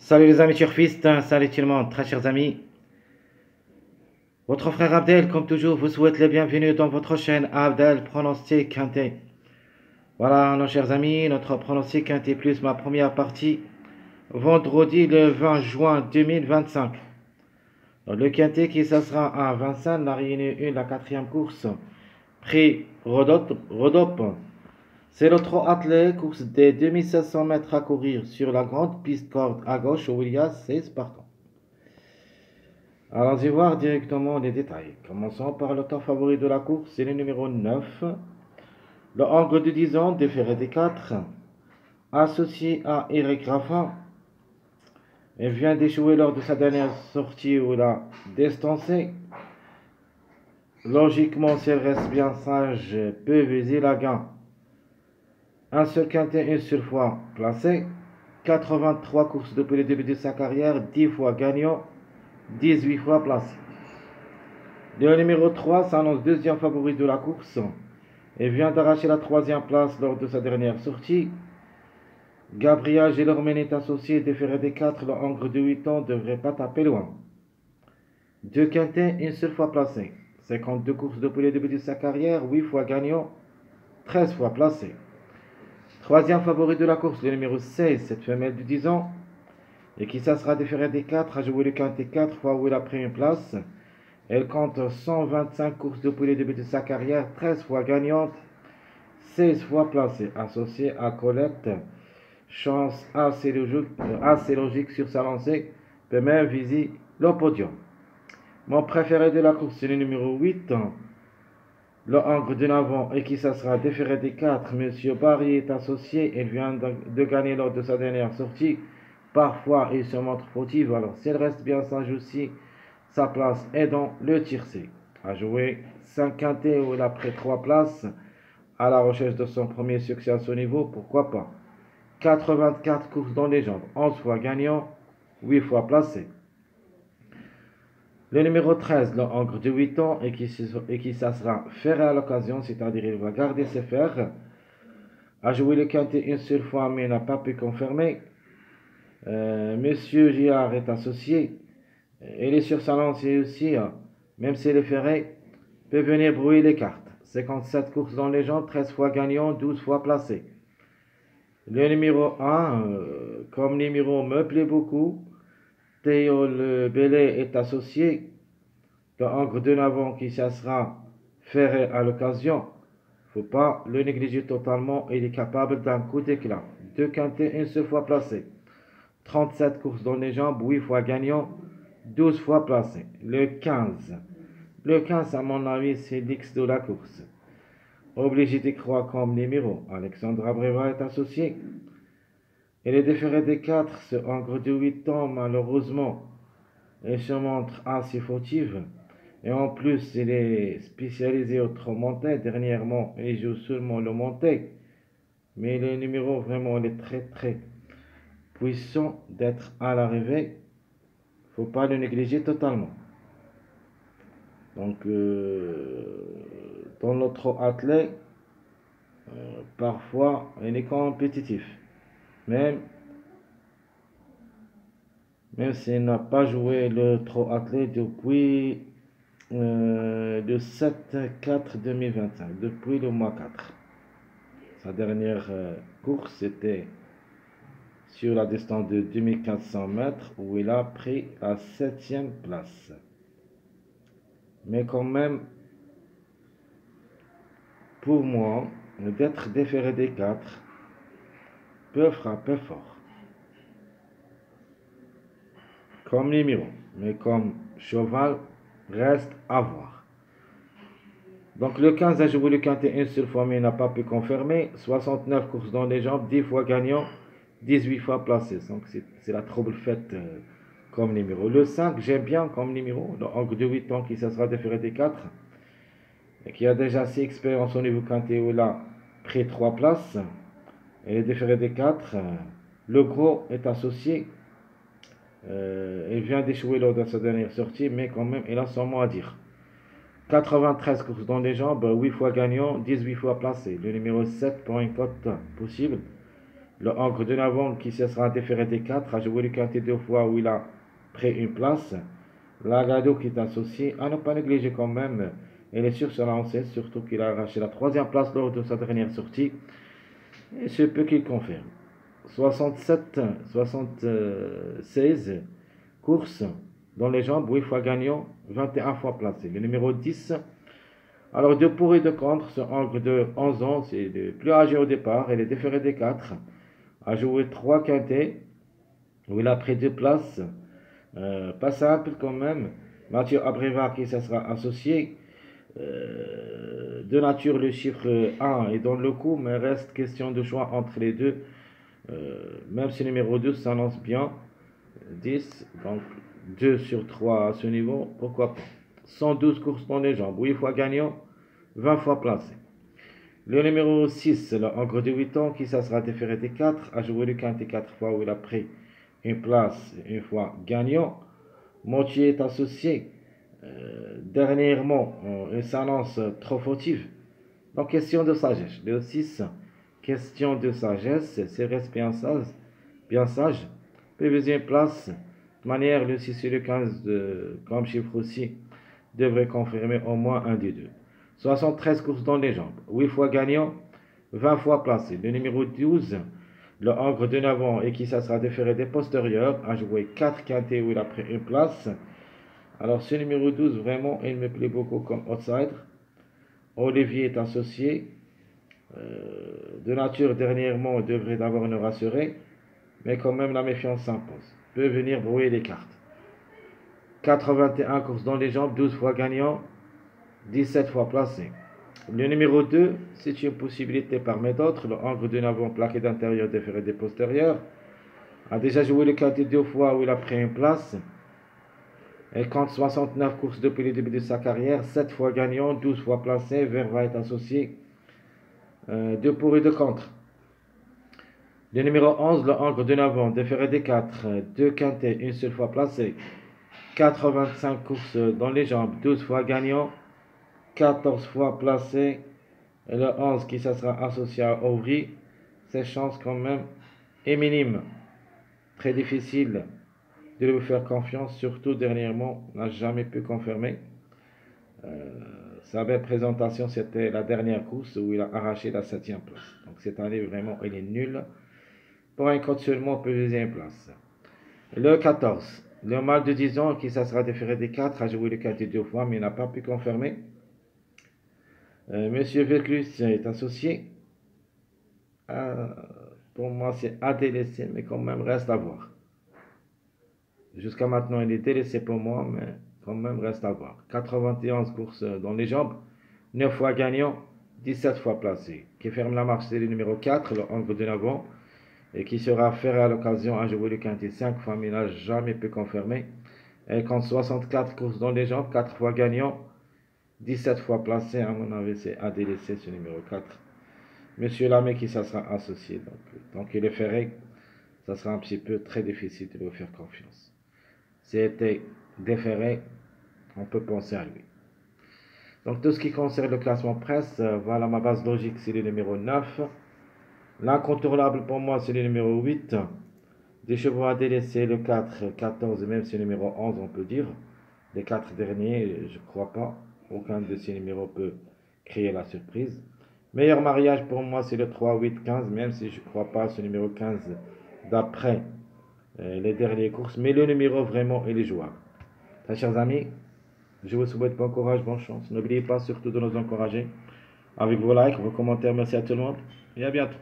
Salut les amis turfistes, salut tout le monde, très chers amis. Votre frère Abdel, comme toujours, vous souhaite le bienvenu dans votre chaîne Abdel Pronostic Quintet. Voilà, nos chers amis, notre pronostic Quintet plus ma première partie, vendredi le 20 juin 2025. Le Quintet qui ça sera à Vincennes, la réunion 1, la quatrième course, prix Rodop. C'est le trot attelé, course des 2700 mètres à courir sur la grande piste corde à gauche où il y a 16 partants. Allons-y voir directement les détails. Commençons par le temps favori de la course, c'est le numéro 9. Le angle de 10 ans, déféré des 4, associé à Eric Raffin. Il vient d'échouer lors de sa dernière sortie où il a distancé. Logiquement, si elle reste bien sage, peut viser la gain. Un seul quintet, une seule fois placé. 83 courses depuis le début de sa carrière, 10 fois gagnant, 18 fois placé. Le numéro 3 s'annonce deuxième favori de la course et vient d'arracher la troisième place lors de sa dernière sortie. Gabriel Gilormen est associé déféré des 4, le hongre de 8 ans ne devrait pas taper loin. Deux quintets, une seule fois placé. 52 courses depuis le début de sa carrière, 8 fois gagnant, 13 fois placé. Troisième favori de la course, le numéro 16, cette femelle de 10 ans, et qui ça sera déféré des 4, a joué le quintet 4 fois où il a pris une place. Elle compte 125 courses depuis le début de sa carrière, 13 fois gagnante, 16 fois placée, associée à Colette. Chance assez logique sur sa lancée, peut même viser le podium. Mon préféré de la course, c'est le numéro 8, le hongre de Navon, et qui ça sera déféré des 4. Monsieur Barry est associé, il vient de gagner lors de sa dernière sortie. Parfois, il se montre fautive, alors s'il reste bien sage aussi, sa place est dans le tiercé. A joué 5 quintets où il a pris 3 places. À la recherche de son premier succès à ce niveau, pourquoi pas. 84 courses dans les jambes, 11 fois gagnant, 8 fois placé. Le numéro 13, le hongre de 8 ans et qui ça sera ferré à l'occasion, c'est-à-dire il va garder ses fers. A joué le quintet une seule fois mais n'a pas pu confirmer. Monsieur Giard est associé. Il est sur sa lancée aussi, même s'il est ferré, peut venir brouiller les cartes. 57 courses dans les jambes, 13 fois gagnant, 12 fois placé. Le numéro 1, comme numéro me plaît beaucoup. Théo Le Bellet est associé. Le hongre de Navon qui sera ferré à l'occasion. Faut pas le négliger totalement. Il est capable d'un coup d'éclat. Deux quintets, une seule fois placé. 37 courses dans les jambes, 8 fois gagnant, 12 fois placé. Le 15. Le 15, à mon avis, c'est l'X de la course. Obligé d'y croire comme numéro. Alexandre Abreva est associé. Il est déféré des 4, ce hongre de 8 ans, malheureusement. Il se montre assez fautive. Et en plus, il est spécialisé au trot monté. Dernièrement, il joue seulement le monté. Mais le numéro, vraiment, il est très très puissant d'être à l'arrivée. Faut pas le négliger totalement. Donc, dans notre athlète, parfois, il est compétitif. Même s'il n'a pas joué le trot athlète depuis le 7-4-2025, depuis le mois 4. Sa dernière course était sur la distance de 2400 mètres où il a pris la 7e place. Mais quand même, pour moi, d'être déféré des 4 peut frapper fort. Comme numéro, mais comme cheval, reste à voir. Donc le 15 a joué le quintet une seule fois mais il n'a pas pu confirmer. 69 courses dans les jambes, 10 fois gagnant, 18 fois placé. Donc c'est la trouble faite comme numéro. Le 5, j'aime bien comme numéro. Le hongre de 8 ans qui ça sera déféré des 4. Et qui a déjà 6 expériences au niveau quintet où il a pris 3 places. Et est déféré des 4. Le gros est associé. Il vient d'échouer lors de sa dernière sortie, mais quand même, il a son mot à dire. 93 courses dans les jambes, 8 fois gagnant, 18 fois placé. Le numéro 7 pour une cote possible. Le Angre de Navon qui se sera déféré des 4 a joué le quintet 2 fois où il a pris une place. L'Agado qui est associé à ne pas négliger quand même. Il est sûr sur la lancée, surtout qu'il a arraché la 3e place lors de sa dernière sortie. Et ce peu qu'il confirme. 76 courses dans les jambes, 8 fois gagnant, 21 fois placé. Le numéro 10, alors de pour et de contre, ce Angre de 11 ans, c'est le plus âgé au départ, il est déféré des 4, a joué 3 quintets, où il a pris 2 places, pas simple quand même. Mathieu Abrévard qui ça sera associé, de nature le chiffre 1 est dans le coup, mais reste question de choix entre les deux. Même si le numéro 2 s'annonce bien, 10, donc 2 sur 3 à ce niveau, pourquoi pas. 112 courses dans les jambes, 8 fois gagnant, 20 fois placé. Le numéro 6, le Angre de 8 ans, qui ça sera déféré des 4, a joué le quintet 4 fois où il a pris une place, une fois gagnant. Montier est associé. Dernièrement, il s'annonce trop fautive. Donc, question de sagesse. Le 6, question de sagesse, c'est reste bien sage. Deuxième place, de manière, le 6 et le 15, comme chiffre aussi, devrait confirmer au moins un des deux. 73 courses dans les jambes, 8 fois gagnant, 20 fois placé. Le numéro 12, le Angre de Navon et qui ça sera déféré des postérieurs, a joué 4 quintets où il a pris une place. Alors ce numéro 12, vraiment, il me plaît beaucoup comme outsider. Olivier est associé. De nature, dernièrement, devrait d'abord nous rassurer, mais quand même la méfiance s'impose. Peut venir brouiller les cartes. 81 courses dans les jambes, 12 fois gagnant, 17 fois placé. Le numéro 2, c'est une possibilité parmi d'autres. Le Angre de Navon plaqué d'intérieur déféré des postérieurs a déjà joué le quintet 2 fois où il a pris une place. Il compte 69 courses depuis le début de sa carrière, 7 fois gagnant, 12 fois placé. Vert va être associé. 2 pour et 2 contre. Le numéro 11, le Angre de Navon, déféré des 4, 2 quintets, une seule fois placé. 85 courses dans les jambes, 12 fois gagnant, 14 fois placé. Et le 11 qui ça sera associé à Auvry, ses chances quand même est minime. Très difficile de lui faire confiance, surtout dernièrement, n'a jamais pu confirmer. Sa belle présentation, c'était la dernière course où il a arraché la 7e place. Donc cette année, vraiment, il est nul. Pour un compte seulement pour deuxième place. Le 14, le mâle de 10 ans qui ça sera déféré des 4 a joué le quintet 2 fois, mais n'a pas pu confirmer. Monsieur Véclus est associé. Pour moi, c'est à délaisser, mais quand même reste à voir. Jusqu'à maintenant, il est délaissé pour moi, mais quand même reste à voir. 91 courses dans les jambes, 9 fois gagnant, 17 fois placé. Qui ferme la marche, c'est le numéro 4, le Angre de Navon, et qui sera ferré à l'occasion à jouer le quintet 5 fois, mais n'a jamais pu confirmer. Elle compte 64 courses dans les jambes, 4 fois gagnant, 17 fois placé. À mon avis, c'est à délaisser ce numéro 4. Monsieur Lamé qui ça sera associé. Donc il est ferré, ça sera un petit peu très difficile de lui faire confiance. C'était déféré, on peut penser à lui. Donc tout ce qui concerne le classement presse, voilà ma base logique, c'est le numéro 9. L'incontournable pour moi, c'est le numéro 8. Des chevaux à délaisser, le 4, 14, même si le numéro 11, on peut dire. Les 4 derniers, je ne crois pas. Aucun de ces numéros peut créer la surprise. Meilleur mariage pour moi, c'est le 3, 8, 15, même si je ne crois pas à ce numéro 15 d'après les dernières courses. Mais le numéro, vraiment, il est jouable. Très chers amis, je vous souhaite bon courage, bonne chance. N'oubliez pas surtout de nous encourager avec vos likes, vos commentaires. Merci à tout le monde et à bientôt.